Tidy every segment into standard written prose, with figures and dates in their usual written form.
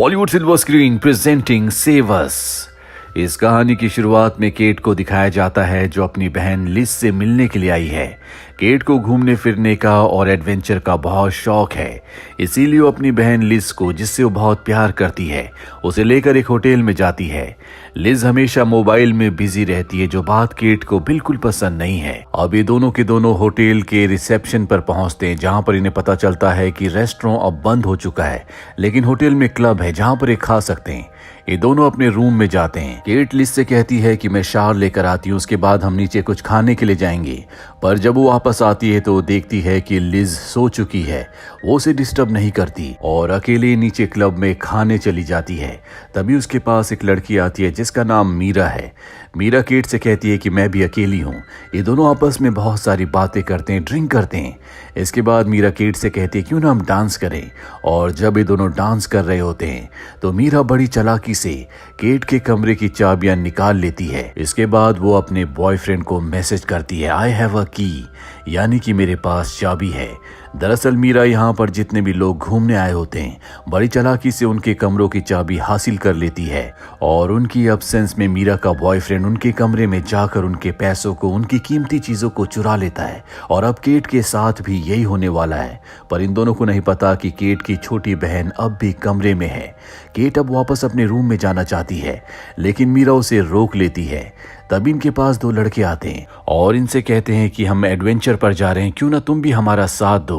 Bollywood silver screen presenting save us. इस कहानी की शुरुआत में केट को दिखाया जाता है जो अपनी बहन लिज से मिलने के लिए आई है। केट को घूमने फिरने का और एडवेंचर का बहुत शौक है, इसीलिए वो अपनी बहन लिज को, जिससे वो बहुत प्यार करती है, उसे लेकर एक होटल में जाती है। लिज हमेशा मोबाइल में बिजी रहती है, जो बात केट को बिल्कुल पसंद नहीं है। अब ये दोनों के दोनों होटल के रिसेप्शन पर पहुंचते हैं, जहां पर इन्हें पता चलता है कि रेस्टोरेंट अब बंद हो चुका है, लेकिन होटल में क्लब है जहां पर ये खा सकते हैं। ये दोनों अपने रूम में जाते हैं। केट लिज से कहती है कि मैं शावर लेकर आती हूँ, उसके बाद हम नीचे कुछ खाने के लिए जाएंगे। पर जब वो वापस आती है तो देखती है कि लिज सो चुकी है। वो उसे डिस्टर्ब नहीं करती और अकेले नीचे क्लब में खाने चली जाती है। तभी उसके पास एक लड़की आती है जिसका नाम मीरा है। मीरा केट से कहती है कि मैं भी अकेली हूँ। ये दोनों आपस में बहुत सारी बातें करते हैं, ड्रिंक करते हैं। इसके बाद मीरा केट से कहती है क्यों ना हम डांस करें। और जब ये दोनों डांस कर रहे होते हैं तो मीरा बड़ी चालाकी से केट के कमरे की चाबियां निकाल लेती है। इसके बाद वो अपने बॉयफ्रेंड को मैसेज करती है आई हैव अ की, यानी कि मेरे पास चाबी है। दरअसल मीरा यहाँ पर जितने भी लोग घूमने आए होते हैं, बड़ी चालाकी से उनके कमरों की चाबी हासिल कर लेती है और उनकी एब्सेंस में मीरा का बॉयफ्रेंड उनके कमरे में जाकर उनके पैसों को, उनकी कीमती चीजों को चुरा लेता है। और अब केट के साथ भी यही होने वाला है। पर इन दोनों को नहीं पता कि केट की छोटी बहन अब भी कमरे में है। केट अब वापस अपने रूम में जाना चाहती है, लेकिन मीरा उसे रोक लेती है। तभी इनके पास दो लड़के आते हैं और इनसे कहते हैं कि हम एडवेंचर पर जा रहे हैं, क्यों ना तुम भी हमारा साथ दो।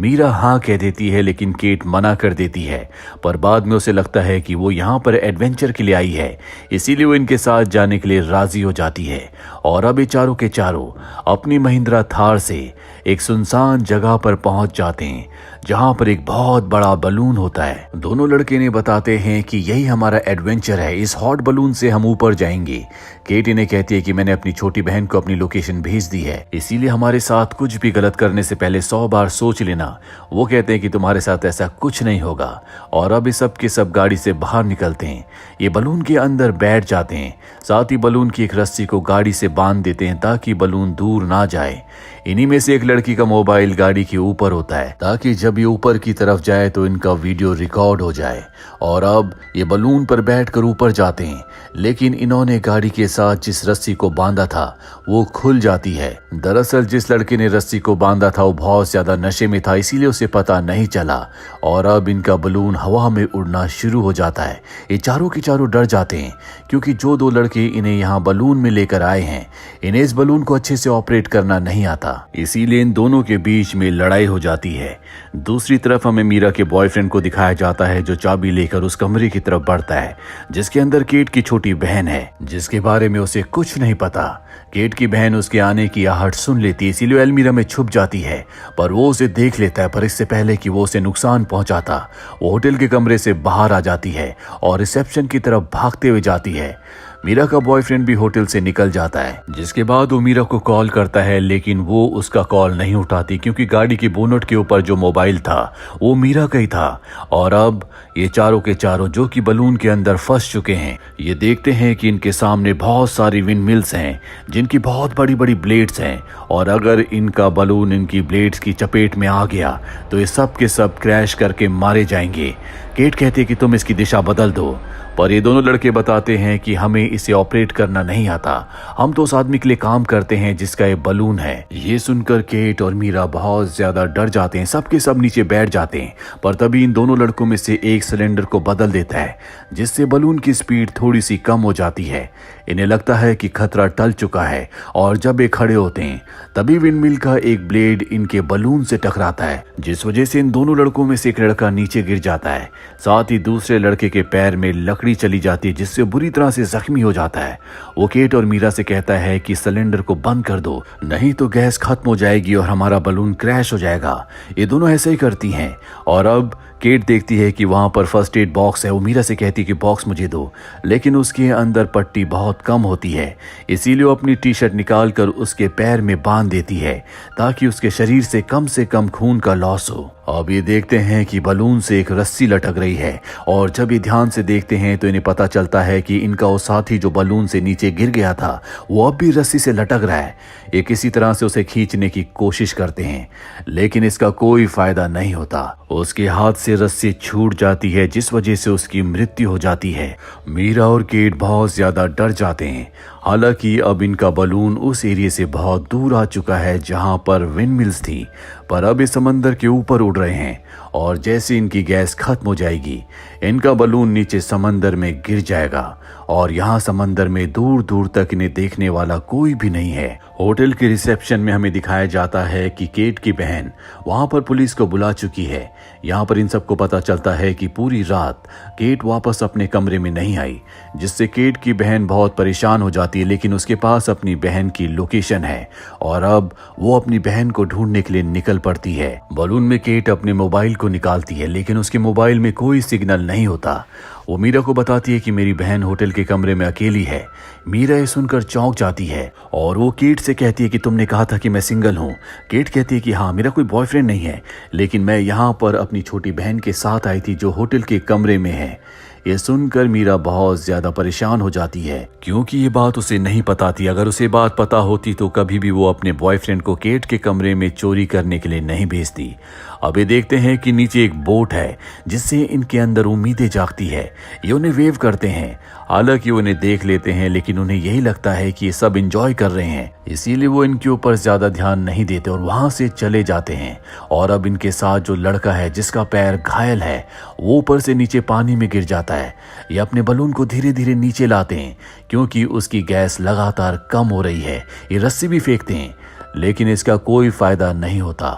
मीरा हाँ कह देती है, लेकिन केट मना कर देती है। पर बाद में उसे लगता है कि वो यहाँ पर एडवेंचर के लिए आई है, इसीलिए वो इनके साथ जाने के लिए राजी हो जाती है। और अब ये चारों के चारों अपनी महिंद्रा थार से एक सुनसान जगह पर पहुंच जाते हैं, जहां पर एक बहुत बड़ा बलून होता है। दोनों लड़के ने बताते हैं कि यही हमारा एडवेंचर है, इस हॉट बलून से हम ऊपर जाएंगे। केट इन्हें कहती है कि मैंने अपनी छोटी बहन को अपनी लोकेशन भेज दी है, इसीलिए हमारे साथ कुछ भी गलत करने से पहले 100 बार सोच लेना। वो कहते हैं कि तुम्हारे साथ ऐसा कुछ नहीं होगा। और अब ये सब के सब गाड़ी से बाहर निकलते हैं। ये बलून के अंदर बैठ जाते हैं, साथ ही बलून की एक रस्सी को गाड़ी से बांध देते हैं ताकि बलून दूर ना जाए। इन्हीं में से एक लड़की का मोबाइल गाड़ी के ऊपर होता है, ताकि जब ये ऊपर की तरफ जाए तो इनका वीडियो रिकॉर्ड हो जाए। और अब ये बलून पर बैठकर ऊपर जाते हैं, लेकिन इन्होंने गाड़ी के साथ जिस रस्सी को बांधा था वो खुल जाती है। दरअसल जिस लड़के ने रस्सी को बांधा था वो बहुत ज्यादा नशे में था, इसीलिए उसे पता नहीं चला। और अब इनका बलून हवा में उड़ना शुरू हो जाता है। ये चारों के चारों डर जाते हैं, क्योंकि जो दो लड़के इन्हें यहाँ बलून में लेकर आए हैं, इन्हें इस बलून को अच्छे से ऑपरेट करना नहीं आता, इसीलिए इन दोनों के बीच में लड़ाई हो जाती है। दूसरी तरफ हमें मीरा के बॉयफ्रेंड को दिखाया जाता है, जो चाबी लेकर उस कमरे की तरफ बढ़ता है जिसके अंदर केट की छोटी बहन है, जिसके बारे में उसे कुछ नहीं पता। केट की बहन उसके आने की आहट सुन लेती है, इसीलिए अलमीरा में छुप जाती है। पर वो उसे देख लेता है, पर इससे पहले कि वो उसे नुकसान पहुंचाता, वो होटल के कमरे से बाहर आ जाती है और रिसेप्शन की तरफ भागते हुए जाती है। मीरा का बॉयफ्रेंड भी होटल से निकल जाता है, जिसके बाद वो मीरा को कॉल करता है, लेकिन वो उसका कॉल नहीं उठाती, क्योंकि गाड़ी की बोनट के ऊपर जो मोबाइल था वो मीरा का ही था। और अब ये चारों के चारों जो कि बलून के अंदर फंस चुके हैं, ये देखते हैं कि इनके सामने बहुत सारी विंड मिल्स हैं जिनकी बहुत बड़ी बड़ी ब्लेड्स हैं, और अगर इनका बलून इनकी ब्लेड्स की चपेट में आ गया तो ये सब के सब क्रैश करके मारे जाएंगे। केट कहती है कि तुम इसकी दिशा बदल दो, पर ये दोनों लड़के बताते हैं कि हमें इसे ऑपरेट करना नहीं आता, हम तो उस आदमी के लिए काम करते हैं जिसका ये बलून है। ये सुनकर केट और मीरा बहुत ज्यादा डर जाते हैं, सबके सब नीचे बैठ जाते हैं। पर तभी इन दोनों लड़कों में से एक सिलेंडर को बदल देता है, जिससे बलून की स्पीड थोड़ी सी कम हो जाती है। इन्हें लगता है कि खतरा टल चुका है, और जब ये खड़े होते हैं तभी विंडमिल का एक ब्लेड इनके बलून से टकराता है, जिस वजह से इन दोनों लड़कों में से एक लड़का नीचे गिर जाता है। साथ ही दूसरे लड़के के पैर में लकड़ी चली जाती है, जिससे बुरी तरह से जख्मी हो जाता है। वो केट और मीरा से कहता है कि सिलेंडर को बंद कर दो, नहीं तो गैस खत्म हो जाएगी और हमारा बलून क्रैश हो जाएगा। ये दोनों ऐसे ही करती हैं। और अब केट देखती है कि वहां पर फर्स्ट एड बॉक्स है। वो मीरा से कहती है कि बॉक्स मुझे दो, लेकिन उसके अंदर पट्टी बहुत कम होती है, इसीलिए वो अपनी टी शर्ट निकाल कर उसके पैर में बांध देती है ताकि उसके शरीर से कम खून का लॉस हो। अब ये देखते हैं कि बलून से एक रस्सी लटक रही है और जब ये ध्यान से देखते हैं तो इन्हें पता चलता है कि इनका वो साथी जो बलून से नीचे गिर गया था वो अब भी रस्सी से लटक रहा है। ये किसी तरह से उसे खींचने की कोशिश करते हैं लेकिन इसका कोई फायदा नहीं होता। उसके हाथ से रस्सी छूट जाती है जिस वजह से उसकी मृत्यु हो जाती है। मीरा और केट बहुत ज्यादा डर जाते हैं। हालांकि अब इनका बलून उस एरिया से बहुत दूर आ चुका है जहां पर विंड मिल्स थी, पर अब ये समंदर के ऊपर उड़ रहे हैं और जैसे इनकी गैस खत्म हो जाएगी इनका बलून नीचे समंदर में गिर जाएगा और यहाँ समंदर में दूर दूर तक इन्हें देखने वाला कोई भी नहीं है। होटल के रिसेप्शन में हमें दिखाया जाता है कि केट की बहन वहां पर पुलिस को बुला चुकी है। यहाँ पर इन सबको पता चलता है कि पूरी रात केट वापस अपने कमरे में नहीं आई, जिससे केट की बहन बहुत परेशान हो जाती है। लेकिन उसके पास अपनी बहन की लोकेशन है और अब वो अपनी बहन को ढूंढने के लिए निकल पड़ती है। बलून में केट अपने मोबाइल को निकालती है लेकिन उसके मोबाइल में कोई सिग्नल नहीं होता। वो मीरा को बताती है कि मेरी बहन होटल के कमरे में अकेली है। मीरा ये सुनकर चौंक जाती है और वो केट से कहती है कि तुमने कहा था कि मैं सिंगल हूँ। केट कहती है कि हाँ, मेरा कोई बॉयफ्रेंड नहीं है, लेकिन मैं यहाँ पर अपनी छोटी बहन के साथ आई थी जो होटल के कमरे में है। ये सुनकर मीरा बहुत ज्यादा परेशान हो जाती है क्योंकि ये बात उसे नहीं पता थी। अगर उसे बात पता होती तो कभी भी वो अपने बॉयफ्रेंड को केट के कमरे में चोरी करने के लिए नहीं भेजती। अब ये देखते हैं कि नीचे एक बोट है जिससे इनके अंदर उम्मीदें जागती है। ये उन्हें वेव करते हैं, हालांकि उन्हें देख लेते हैं लेकिन उन्हें यही लगता है कि ये सब एंजॉय कर रहे हैं, इसीलिए वो इनके ऊपर ज्यादा ध्यान नहीं देते और वहां से चले जाते हैं। और अब इनके साथ जो लड़का है जिसका पैर घायल है वो ऊपर से नीचे पानी में गिर जाता है। ये अपने बलून को धीरे धीरे नीचे लाते हैं क्योंकि उसकी गैस लगातार कम हो रही है। ये रस्सी भी फेंकते हैं लेकिन इसका कोई फायदा नहीं होता।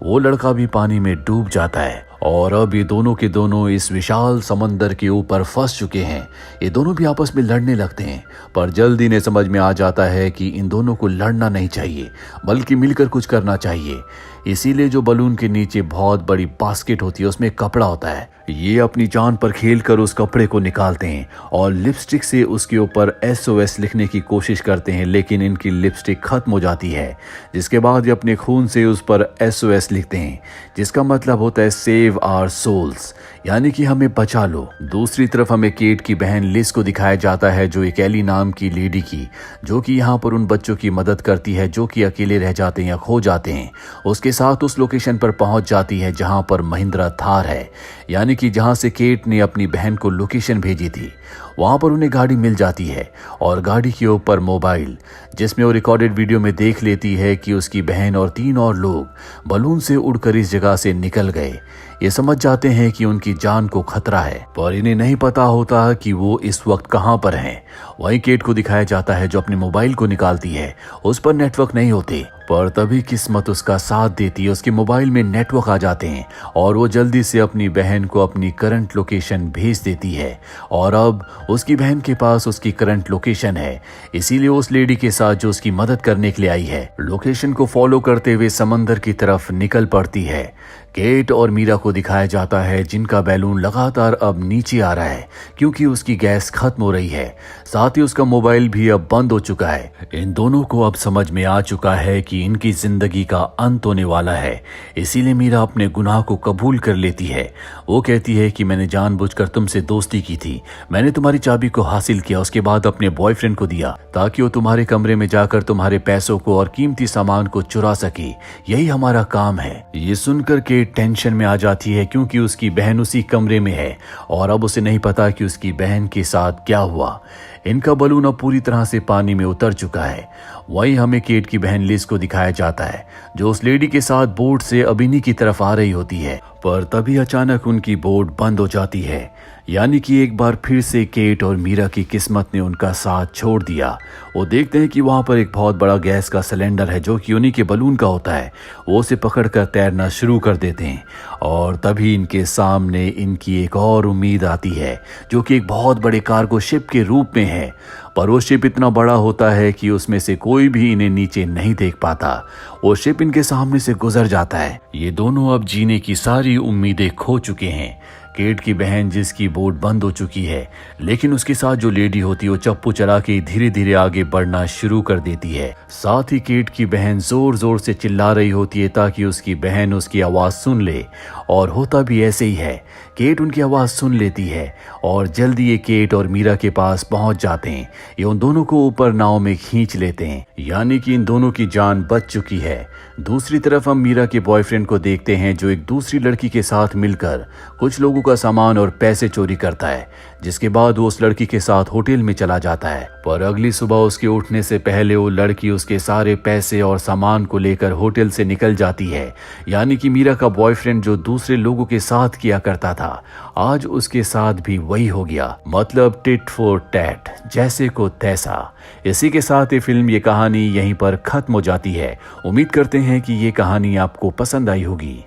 वो लड़का भी पानी में डूब जाता है और अब ये दोनों के दोनों इस विशाल समंदर के ऊपर फंस चुके हैं। ये दोनों भी आपस में लड़ने लगते हैं, पर जल्दी इन्हें समझ में आ जाता है कि इन दोनों को लड़ना नहीं चाहिए बल्कि मिलकर कुछ करना चाहिए। इसीलिए जो बलून के नीचे बहुत बड़ी बास्केट होती है उसमें कपड़ा होता है। ये अपनी जान पर खेलकर उस कपड़े को निकालते हैं और लिपस्टिक से उसके ऊपर SOS लिखने की कोशिश करते हैं लेकिन इनकी लिपस्टिक खत्म हो जाती है। जिसके बाद ये अपने खून से उस पर SOS लिखते हैं जिसका मतलब होता है सेव आवर सोल्स, यानी कि हमें बचा लो। दूसरी तरफ हमें केट की बहन लिस को दिखाया जाता है जो एक एली नाम की लेडी की, जो कि यहाँ पर उन बच्चों की मदद करती है जो कि अकेले रह जाते हैं या खो जाते हैं। उसके साथ उस लोकेशन पर पहुंच जाती है जहां पर महिंद्रा थार है, यानी कि जहां से केट ने अपनी बहन को लोकेशन भेजी थी। वहां पर उन्हें गाड़ी मिल जाती है और गाड़ी के ऊपर मोबाइल, जिसमें वो रिकॉर्डेड वीडियो में देख लेती है कि उसकी बहन और 3 और लोग बलून से उड़कर इस जगह से निकल गए। ये समझ जाते हैं कि उनकी जान को खतरा है, पर इन्हें नहीं पता होता कि वो इस वक्त कहां पर हैं। वहीं केट को दिखाया जाता है जो अपने मोबाइल को निकालती है, उस पर नेटवर्क नहीं होते, पर तभी किस्मत उसका साथ देती है। उसके मोबाइल में नेटवर्क आ जाते हैं और वो जल्दी से अपनी बहन को अपनी करंट लोकेशन भेज देती है और अब उसकी बहन के पास उसकी करंट लोकेशन है। इसीलिए उस लेडी के साथ जो उसकी मदद करने के लिए आई है लोकेशन को फॉलो करते हुए समंदर की तरफ निकल पड़ती है। केट और मीरा को दिखाया जाता है जिनका बैलून लगातार अब नीचे आ रहा है क्योंकि उसकी गैस खत्म हो रही है, साथ ही उसका मोबाइल भी अब बंद हो चुका है। इन दोनों को अब समझ में आ चुका है कि इनकी जिंदगी का अंत होने वाला है, इसीलिए मीरा अपने गुनाह को कबूल कर लेती है। वो कहती है कि मैंने जानबूझकर तुमसे दोस्ती की थी, मैंने तुम्हारी चाबी को हासिल किया, उसके बाद अपने बॉयफ्रेंड को दिया ताकि वो तुम्हारे कमरे में जाकर तुम्हारे पैसों को और कीमती सामान को चुरा सके, यही हमारा काम है। ये सुनकर केट टेंशन में आ जाती है क्योंकि उसकी बहन उसी कमरे में है और अब उसे नहीं पता कि उसकी बहन के साथ क्या हुआ। इनका बलून अब पूरी तरह से पानी में उतर चुका है। वहीं हमें केट की बहन लिस को दिखाया जाता है जो उस लेडी के साथ बोट से अब इन्हीं की तरफ आ रही होती है, पर तभी अचानक उनकी बोट बंद हो जाती है, यानी कि एक बार फिर से केट और मीरा की किस्मत ने उनका साथ छोड़ दिया। वो देखते हैं कि वहां पर एक बहुत बड़ा गैस का सिलेंडर है जो कि उन्हीं के बलून का होता है। वो उसे पकड़कर तैरना शुरू कर देते हैं और तभी इनके सामने इनकी एक और उम्मीद आती है जो कि एक बहुत बड़े कार्गो शिप के रूप में है, पर वो शिप इतना बड़ा होता है कि उसमें से कोई भी इन्हें नीचे नहीं देख पाता। वो शिप इनके सामने से गुजर जाता है। ये दोनों अब जीने की सारी उम्मीदें खो चुके हैं। केट की बहन जिसकी बोट बंद हो चुकी है, लेकिन उसके साथ जो लेडी होती है वो चप्पू चला के धीरे धीरे आगे बढ़ना शुरू कर देती है। साथ ही केट की बहन जोर जोर से चिल्ला रही होती है ताकि उसकी बहन उसकी आवाज सुन ले, और होता भी ऐसे ही है। केट उनकी आवाज सुन लेती है और जल्दी ये केट और मीरा के पास पहुंच जाते हैं। ये उन दोनों को ऊपर नाव में खींच लेते हैं, यानी कि इन दोनों की जान बच चुकी है। दूसरी तरफ हम मीरा के बॉयफ्रेंड को देखते हैं जो एक दूसरी लड़की के साथ मिलकर कुछ लोगों का सामान और पैसे चोरी करता है, जिसके बाद वो उस लड़की के साथ होटल में चला जाता है। पर अगली सुबह उसके उठने से पहले वो लड़की उसके सारे पैसे और सामान को लेकर होटल से निकल जाती है, यानी कि मीरा का बॉयफ्रेंड जो दूसरे लोगों के साथ किया करता था आज उसके साथ भी वही हो गया। मतलब टिट फॉर टैट, जैसे को तैसा। इसी के साथ ये फिल्म, ये कहानी यहीं पर खत्म हो जाती है। उम्मीद करते हैं कि ये कहानी आपको पसंद आई होगी।